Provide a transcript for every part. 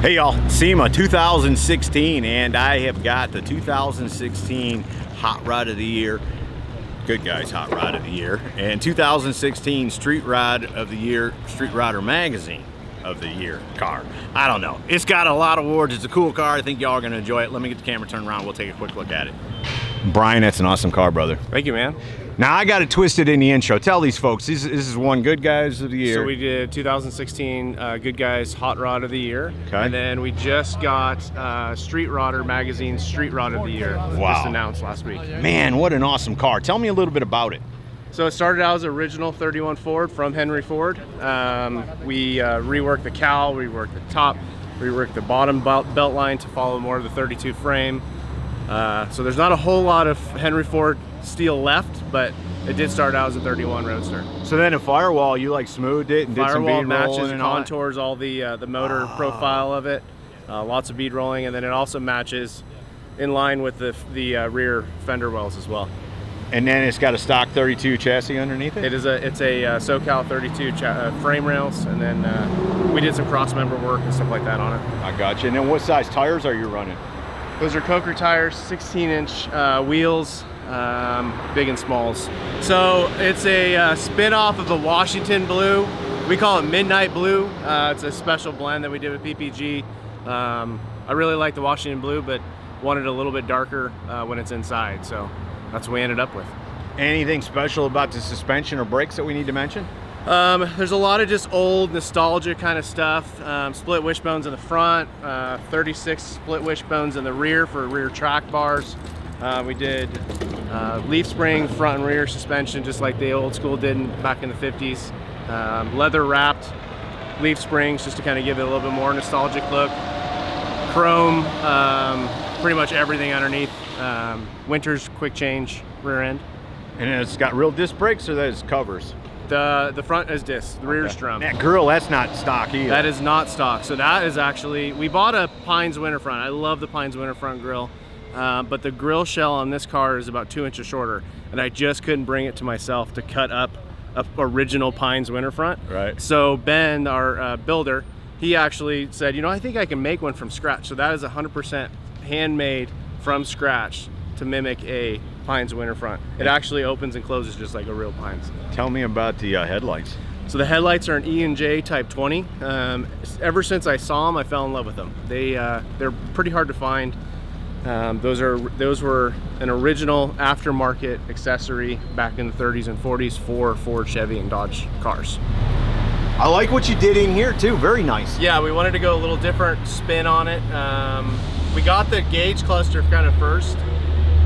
Hey y'all, SEMA 2016, and I have got the 2016 Hot Rod of the Year, Good Guys Hot Rod of the Year, and 2016 Street Rod of the Year, Street Rodder Magazine of the Year car. I don't know. It's got a lot of awards. It's a cool car. I think y'all are going to enjoy it. Let me get the camera turned around. We'll take a quick look at it. Brian, that's an awesome car, brother. Thank you, man. Now, I got it twisted in the intro. Tell these folks, this is one Good Guys of the Year. So we did 2016 Good Guys Hot Rod of the Year. Okay. And then we just got Street Rodder Magazine Street Rod of the Year. Wow. Just announced last week. Man, what an awesome car. Tell me a little bit about it. So it started out as original 31 Ford from Henry Ford. We reworked the cowl, reworked the top, reworked the bottom belt line to follow more of the 32 frame. So there's not a whole lot of Henry Ford steel left, but it did start out as a 31 Roadster. So then a Firewall, you like smoothed it and did some Firewall bead matches rolling and all that? contours all the motor profile of it. Lots of bead rolling, and then it also matches in line with the rear fender wells as well. And then it's got a stock 32 chassis underneath it? It's a SoCal 32 frame rails, and then we did some cross member work and stuff like that on it. I got you. And then what size tires are you running? Those are Coker tires, 16-inch wheels, big and smalls. So it's a spin-off of the Washington Blue. We call it Midnight Blue. It's a special blend that we did with PPG. I really like the Washington Blue, but wanted a little bit darker when it's inside, so that's what we ended up with. Anything special about the suspension or brakes that we need to mention? There's a lot of just old nostalgia kind of stuff. Split wishbones in the front, 36 split wishbones in the rear for rear track bars. We did leaf spring front and rear suspension just like the old school did back in the 50s. Leather wrapped leaf springs just to kind of give it a little bit more nostalgic look. Chrome, pretty much everything underneath. Winter's quick change rear end. And it's got real disc brakes, or that is covers? The front is disc, the rear is drum. That grill, that's not stock either. That is not stock. So that is actually, we bought a Pines winter front. I love the Pines winter front grill, but the grill shell on this car is about 2 inches shorter, and I just couldn't bring it to myself to cut up a original Pines winter front. Right. So Ben, our builder, he actually said, you know, I think I can make one from scratch. So that is 100% handmade from scratch to mimic a Pines winter front. It actually opens and closes just like a real Pines. Tell me about the headlights. So the headlights are an E&J Type 20. Ever since I saw them, I fell in love with them. They're pretty hard to find. Those were an original aftermarket accessory back in the 30s and 40s for Ford, Chevy, and Dodge cars. I like what you did in here too, very nice. Yeah, we wanted to go a little different spin on it. We got the gauge cluster kind of first,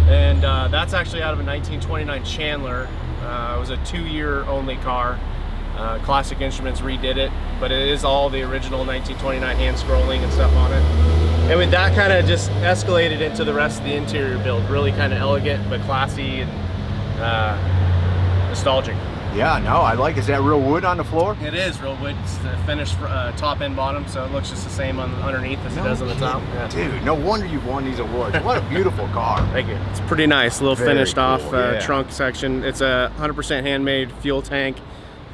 and that's actually out of a 1929 Chandler. It was a 2-year only car. Classic Instruments redid it, but it is all the original 1929 hand scrolling and stuff on it. And with that kind of just escalated into the rest of the interior build. Really kind of elegant, but classy and nostalgic. Yeah, no, I like. Is that real wood on the floor? It is real wood. It's the finished top and bottom, so it looks just the same underneath as it does on the top. Yeah. Dude, no wonder you've won these awards. What a beautiful car. Thank you. It's pretty nice. A little Very finished cool, off yeah. trunk section. It's a 100% handmade fuel tank.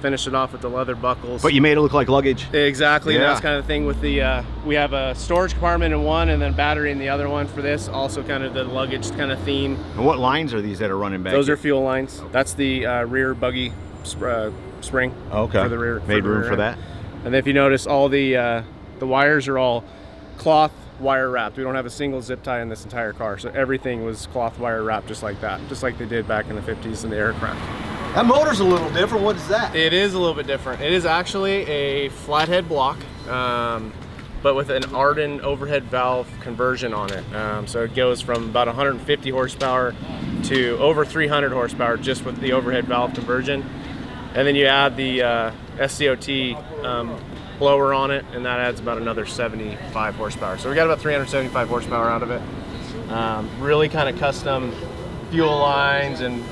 Finished it off with the leather buckles. But you made it look like luggage. Exactly. Yeah. And that's kind of the thing with the, we have a storage compartment in one and then battery in the other one for this. Also kind of the luggage kind of theme. And what lines are these that are running back? Those are fuel lines. That's the rear buggy spring. Okay. For the rear. Made room for that. And if you notice, all the wires are all cloth wire wrapped. We don't have a single zip tie in this entire car. So everything was cloth wire wrapped just like that. Just like they did back in the 50s in the aircraft. That motor's a little different. What is that? It is a little bit different. It is actually a flathead block, but with an Arden overhead valve conversion on it. So it goes from about 150 horsepower to over 300 horsepower just with the overhead valve conversion. And then you add the SCOT blower on it, and that adds about another 75 horsepower. So we got about 375 horsepower out of it. Really kind of custom fuel lines and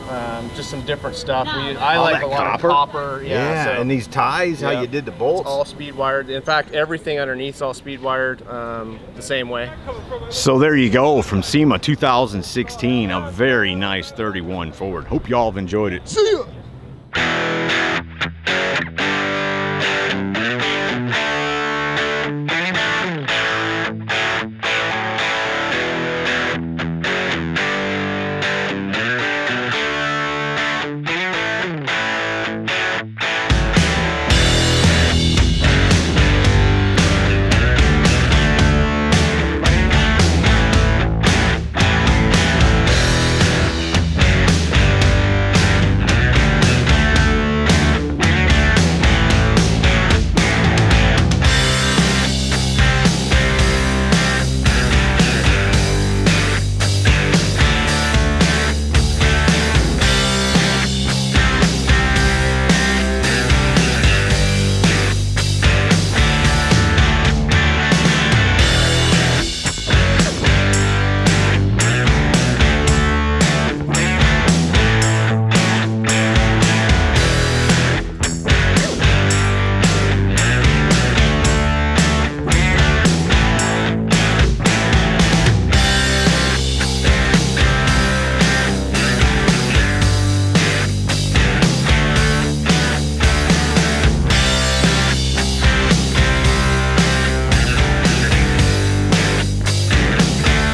just some different stuff. I like a lot of copper. Yeah, so, and these ties, how you did the bolts. It's all speed wired. In fact, everything underneath is all speed wired the same way. So there you go, from SEMA 2016, a very nice 31 Ford. Hope y'all have enjoyed it. See ya!